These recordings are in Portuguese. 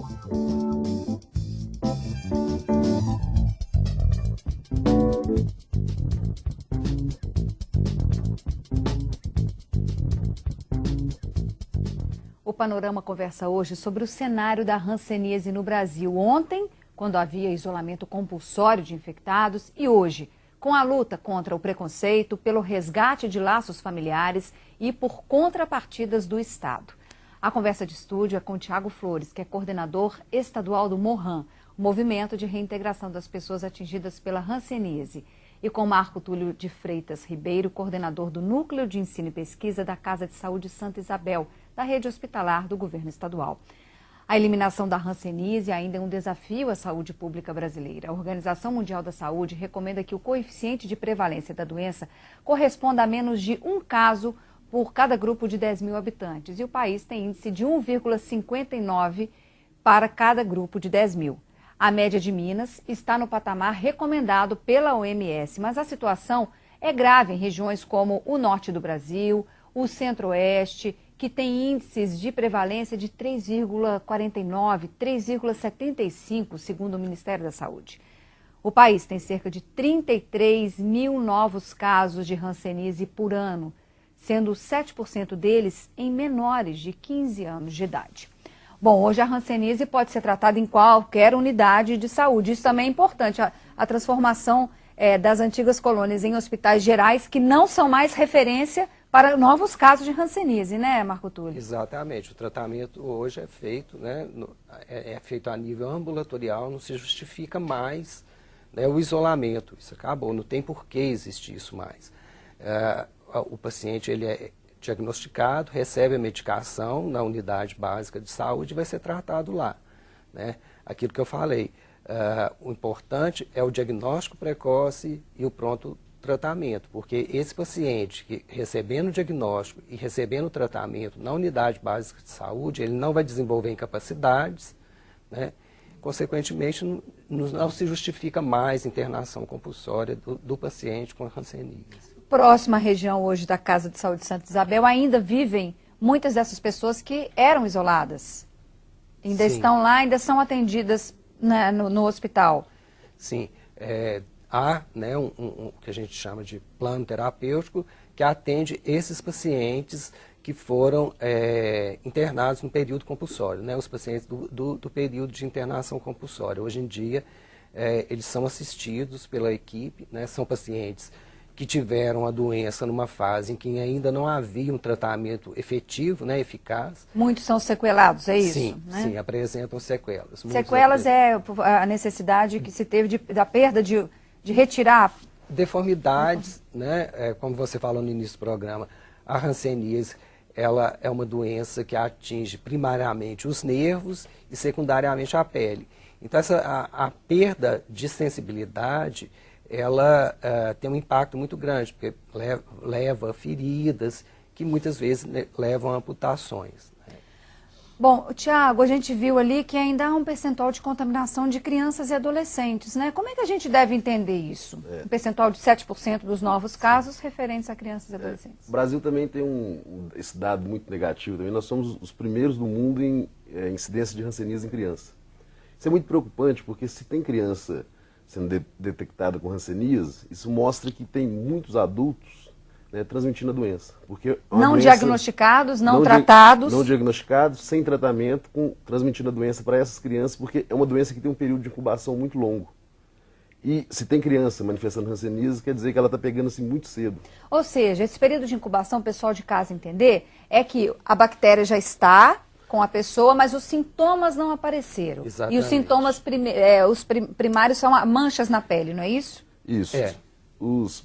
O Panorama conversa hoje sobre o cenário da hanseníase no Brasil. Ontem, quando havia isolamento compulsório de infectados, e hoje, com a luta contra o preconceito, pelo resgate de laços familiares e por contrapartidas do Estado. A conversa de estúdio é com Tiago Flores, que é coordenador estadual do MOHAN, o Movimento de Reintegração das Pessoas Atingidas pela Hanseníase, e com Marco Túlio de Freitas Ribeiro, coordenador do Núcleo de Ensino e Pesquisa da Casa de Saúde Santa Isabel, da rede hospitalar do governo estadual. A eliminação da hanseníase ainda é um desafio à saúde pública brasileira. A Organização Mundial da Saúde recomenda que o coeficiente de prevalência da doença corresponda a menos de um caso por cada grupo de 10 mil habitantes. E o país tem índice de 1,59 para cada grupo de 10 mil. A média de Minas está no patamar recomendado pela OMS, mas a situação é grave em regiões como o norte do Brasil, o centro-oeste, que tem índices de prevalência de 3,49, 3,75, segundo o Ministério da Saúde. O país tem cerca de 33 mil novos casos de hanseníase por ano, sendo 7% deles em menores de 15 anos de idade. Bom, hoje a hanseníase pode ser tratada em qualquer unidade de saúde. Isso também é importante, a transformação das antigas colônias em hospitais gerais, que não são mais referência para novos casos de hanseníase, né, Marco Túlio? Exatamente. O tratamento hoje é feito, né, é feito a nível ambulatorial, não se justifica mais, né, o isolamento. Isso acabou, não tem por que existir isso mais. O paciente ele é diagnosticado, recebe a medicação na unidade básica de saúde e vai ser tratado lá, né? Aquilo que eu falei, o importante é o diagnóstico precoce e o pronto tratamento, porque esse paciente que recebendo o diagnóstico e recebendo o tratamento na unidade básica de saúde, ele não vai desenvolver incapacidades, né? Consequentemente, não se justifica mais internação compulsória do paciente com hanseníase. Próxima região hoje da Casa de Saúde Santa Isabel, ainda vivem muitas dessas pessoas que eram isoladas. Ainda Sim. estão lá, ainda são atendidas, né, no hospital. Sim, há, né, o que a gente chama de plano terapêutico que atende esses pacientes que foram internados no período compulsório, né, os pacientes do período de internação compulsória. Hoje em dia, eles são assistidos pela equipe, né, são pacientes que tiveram a doença numa fase em que ainda não havia um tratamento efetivo, né, eficaz. Muitos são sequelados, é isso? Sim, né? sim, apresentam sequelas. Sequelas é a necessidade que se teve da perda de retirar... Deformidades, né, como você falou no início do programa, a hanseníase, ela é uma doença que atinge primariamente os nervos e secundariamente a pele. Então, a perda de sensibilidade, ela tem um impacto muito grande, porque leva a feridas que muitas vezes, né, levam a amputações. Né? Bom, Tiago, a gente viu ali que ainda há um percentual de contaminação de crianças e adolescentes, né? Como é que a gente deve entender isso? Um percentual de 7% dos novos casos referentes a crianças e adolescentes. O Brasil também tem esse dado muito negativo. Também nós somos os primeiros do mundo em incidência de hanseníase em criança. Isso é muito preocupante, porque se tem criança sendo detectada com hanseníase, isso mostra que tem muitos adultos, né, transmitindo a doença. Porque não diagnosticados, não tratados. Não diagnosticados, sem tratamento, transmitindo a doença para essas crianças, porque é uma doença que tem um período de incubação muito longo. E se tem criança manifestando hanseníase, quer dizer que ela está pegando assim muito cedo. Ou seja, esse período de incubação, o pessoal de casa entender, é que a bactéria já está com a pessoa, mas os sintomas não apareceram. Exatamente. E os sintomas primários são manchas na pele, não é isso? Isso. Os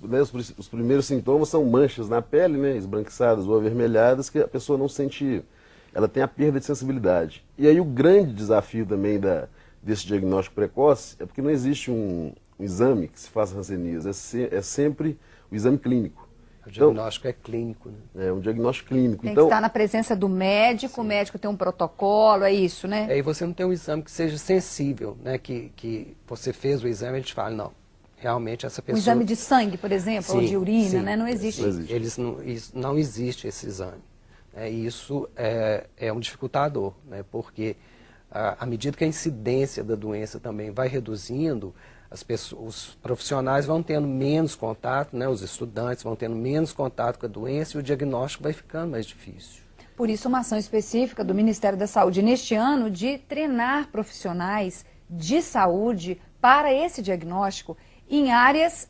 primeiros sintomas são manchas na pele, né, esbranquiçadas ou avermelhadas, que a pessoa não sente, ela tem a perda de sensibilidade. E aí o grande desafio também desse diagnóstico precoce é porque não existe um exame que se faça hanseníase, é sempre o exame clínico. O diagnóstico é clínico, né? É um diagnóstico clínico. Tem que estar na presença do médico, sim. O médico tem um protocolo, é isso, né? E você não tem um exame que seja sensível, né? Que você fez o exame e ele te fala, não, realmente essa pessoa... Um exame de sangue, por exemplo, sim, ou de urina, sim, né? Não existe. Não existe esse exame. E isso é um dificultador, né? Porque à medida que a incidência da doença também vai reduzindo, os profissionais vão tendo menos contato, né, os estudantes vão tendo menos contato com a doença e o diagnóstico vai ficando mais difícil. Por isso, uma ação específica do Ministério da Saúde neste ano de treinar profissionais de saúde para esse diagnóstico em áreas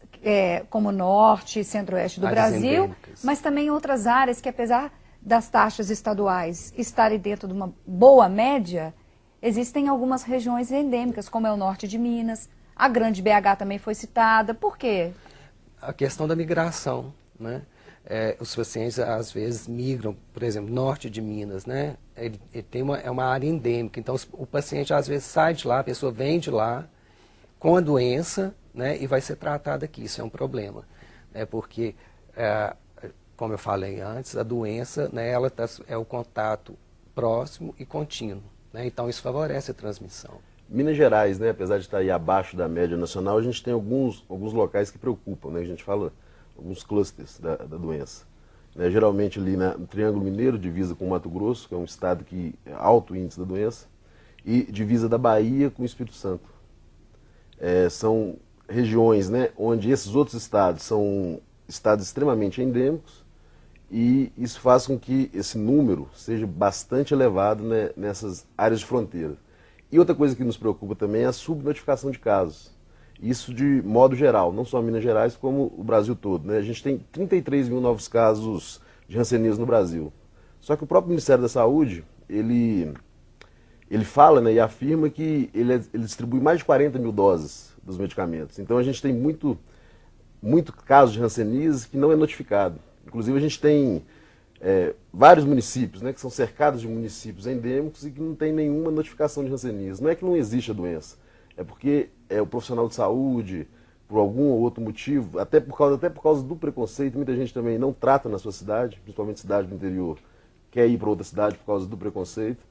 como norte e centro-oeste do Áreas Brasil, endêmicas. mas também em outras áreas que, apesar das taxas estaduais estarem dentro de uma boa média, existem algumas regiões endêmicas, como é o norte de Minas, a Grande BH também foi citada. Por quê? A questão da migração, né? Os pacientes às vezes migram, por exemplo, norte de Minas, né? Ele tem uma área endêmica, então o paciente às vezes sai de lá, a pessoa vem de lá com a doença, né, e vai ser tratada aqui. Isso é um problema, né, porque, como eu falei antes, a doença, né, ela é o contato próximo e contínuo, né, então isso favorece a transmissão. Minas Gerais, né, apesar de estar aí abaixo da média nacional, a gente tem alguns locais que preocupam, né, a gente fala alguns clusters da doença. Né, geralmente ali no Triângulo Mineiro, divisa com o Mato Grosso, que é um estado que é alto índice da doença, e divisa da Bahia com o Espírito Santo. São regiões, né, onde esses outros estados são estados extremamente endêmicos, e isso faz com que esse número seja bastante elevado, né, nessas áreas de fronteira. E outra coisa que nos preocupa também é a subnotificação de casos. Isso de modo geral, não só Minas Gerais, como o Brasil todo, né? A gente tem 33 mil novos casos de hanseníase no Brasil. Só que o próprio Ministério da Saúde, ele fala, né, e afirma que ele distribui mais de 40 mil doses dos medicamentos. Então a gente tem muito caso de hanseníase que não é notificado. Inclusive a gente tem vários municípios, né, que são cercados de municípios endêmicos e que não tem nenhuma notificação de hanseníase. Não é que não existe a doença, é porque o profissional de saúde, por algum ou outro motivo, até por causa do preconceito, muita gente também não trata na sua cidade, principalmente cidade do interior, quer ir para outra cidade por causa do preconceito.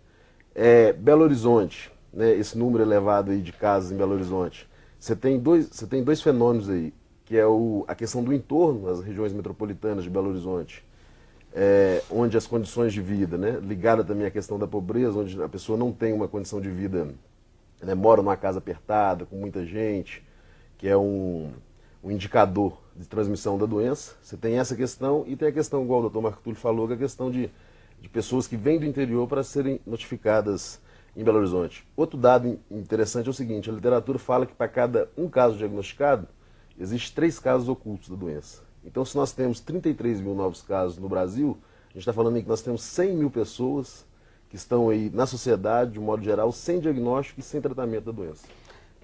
Belo Horizonte, né, esse número elevado aí de casos em Belo Horizonte, você tem dois fenômenos aí, que é a questão do entorno, as regiões metropolitanas de Belo Horizonte, onde as condições de vida, né, ligada também à questão da pobreza, onde a pessoa não tem uma condição de vida, né, mora numa casa apertada, com muita gente, que é um indicador de transmissão da doença. Você tem essa questão e tem a questão, igual o Dr. Marco Túlio falou, que é a questão de pessoas que vêm do interior para serem notificadas em Belo Horizonte. Outro dado interessante é o seguinte: a literatura fala que para cada um caso diagnosticado, existe 3 casos ocultos da doença. Então, se nós temos 33 mil novos casos no Brasil, a gente está falando aí que nós temos 100 mil pessoas que estão aí na sociedade, de um modo geral, sem diagnóstico e sem tratamento da doença.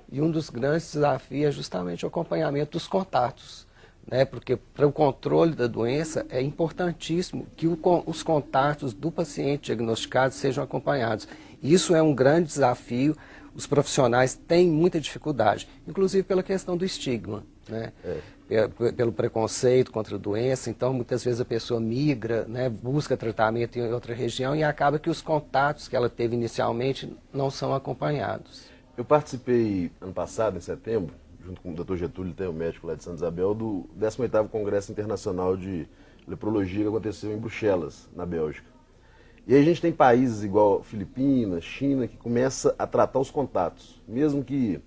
E um dos grandes desafios é justamente o acompanhamento dos contatos, né? Porque para o controle da doença é importantíssimo que os contatos do paciente diagnosticado sejam acompanhados. Isso é um grande desafio, os profissionais têm muita dificuldade, inclusive pela questão do estigma, né? Pelo preconceito contra a doença. Então muitas vezes a pessoa migra, né, busca tratamento em outra região e acaba que os contatos que ela teve inicialmente não são acompanhados. Eu participei ano passado, em setembro, junto com o Dr. Getúlio, o médico lá de Santa Isabel, do 18º Congresso Internacional de Leprologia que aconteceu em Bruxelas, na Bélgica. E aí a gente tem países igual Filipinas, China, que começa a tratar os contatos. Mesmo que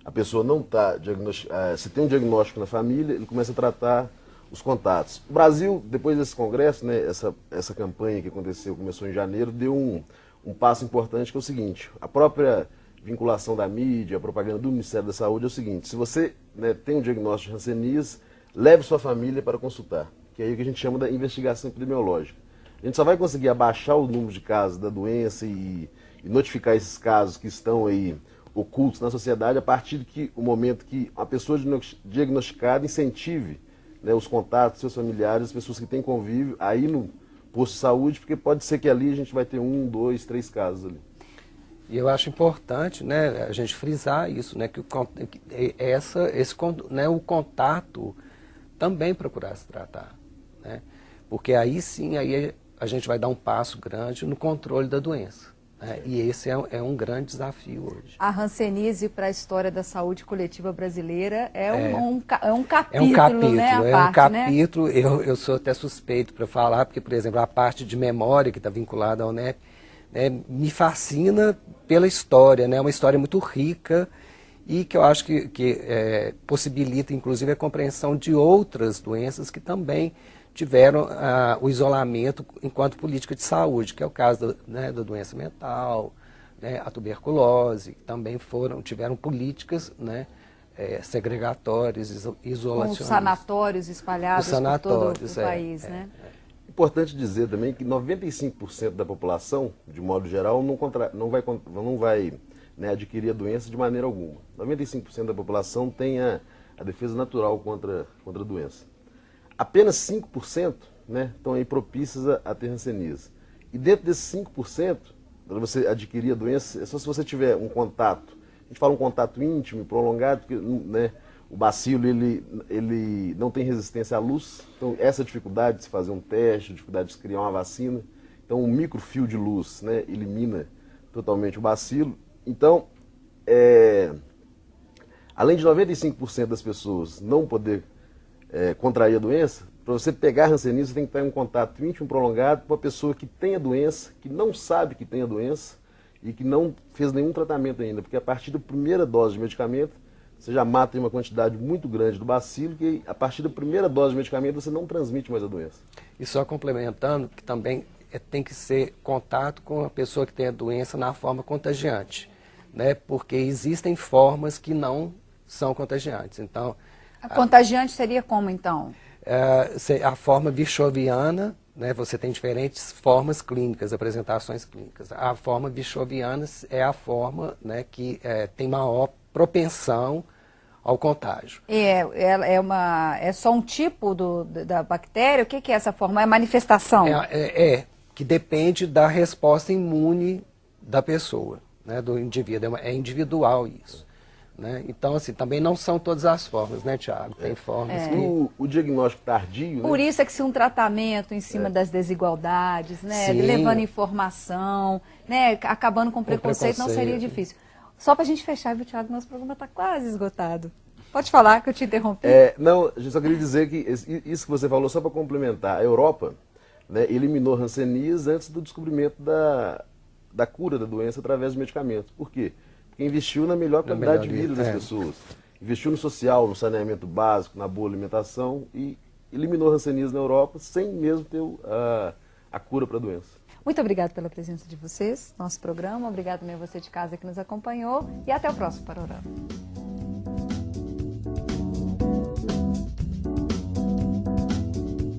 a pessoa não está diagnosticada, se tem um diagnóstico na família, ele começa a tratar os contatos. O Brasil, depois desse congresso, né, essa campanha que começou em janeiro, deu um passo importante, que é o seguinte: a própria vinculação da mídia, a propaganda do Ministério da Saúde é o seguinte: se você, né, tem um diagnóstico de hanseníase, leve sua família para consultar, que é aí o que a gente chama da investigação epidemiológica. A gente só vai conseguir abaixar o número de casos da doença e notificar esses casos que estão aí ocultos na sociedade a partir do momento que a pessoa diagnosticada incentive, né, os contatos, seus familiares, as pessoas que têm convívio, aí no posto de saúde, porque pode ser que ali a gente vai ter 1, 2, 3 casos ali. E eu acho importante, né, a gente frisar isso, né, que o contato também procurar se tratar, né, porque aí sim aí a gente vai dar um passo grande no controle da doença. E esse é um grande desafio hoje. A hanseníase para a história da saúde coletiva brasileira é um capítulo, é um capítulo, né? Eu sou até suspeito para falar, porque, por exemplo, a parte de memória que está vinculada ao NEP, me fascina pela história, né? É uma história muito rica e que eu acho que possibilita, inclusive, a compreensão de outras doenças que também tiveram o isolamento enquanto política de saúde, que é o caso da doença mental, né, a tuberculose, que também tiveram políticas, né, segregatórias, isolacionistas. Com os sanatórios espalhados por todo o país, né? Importante dizer também que 95% da população, de modo geral, não vai né, adquirir a doença de maneira alguma. 95% da população tem a defesa natural contra a doença. Apenas 5%, né, estão aí propícias a ter hanseníase. E dentro desses 5%, para você adquirir a doença, é só se você tiver um contato. A gente fala um contato íntimo e prolongado, porque né, o bacilo ele não tem resistência à luz. Então, essa dificuldade de se fazer um teste, dificuldade de se criar uma vacina. Então, um microfio de luz, né, elimina totalmente o bacilo. Então, além de 95% das pessoas não poder contrair a doença, para você pegar a hanseníase, você tem que ter um contato íntimo prolongado com uma pessoa que tem a doença, que não sabe que tem a doença e que não fez nenhum tratamento ainda, porque a partir da primeira dose de medicamento, você já mata uma quantidade muito grande do bacilo, que a partir da primeira dose de medicamento você não transmite mais a doença. E só complementando, que também tem que ser contato com a pessoa que tem a doença na forma contagiante, né? Porque existem formas que não são contagiantes. Então, a contagiante seria como, então? A forma virchoviana, né, você tem diferentes formas clínicas, apresentações clínicas. A forma virchoviana é a forma, né, que tem maior propensão ao contágio. É só um tipo da bactéria? O que é essa forma? É a manifestação? Que depende da resposta imune da pessoa, né, do indivíduo. É individual isso. Né? Então, assim, também não são todas as formas, né, Tiago? Tem formas que... O diagnóstico tardio... Por né? isso é que se um tratamento em cima das desigualdades, né, levando informação, né, acabando com preconceito, não seria difícil. Só para a gente fechar, viu, Tiago? Nosso programa está quase esgotado. Pode falar, que eu te interrompi. Não, a gente só queria dizer que isso que você falou, só para complementar, a Europa, né, eliminou a hanseníase antes do descobrimento da cura da doença através de medicamentos. Por quê? Porque investiu na melhor qualidade de vida das pessoas. Investiu no social, no saneamento básico, na boa alimentação e eliminou a hanseníase na Europa sem mesmo ter a cura para a doença. Muito obrigada pela presença de vocês no nosso programa. Obrigado também a você de casa que nos acompanhou. E até o próximo Panorama.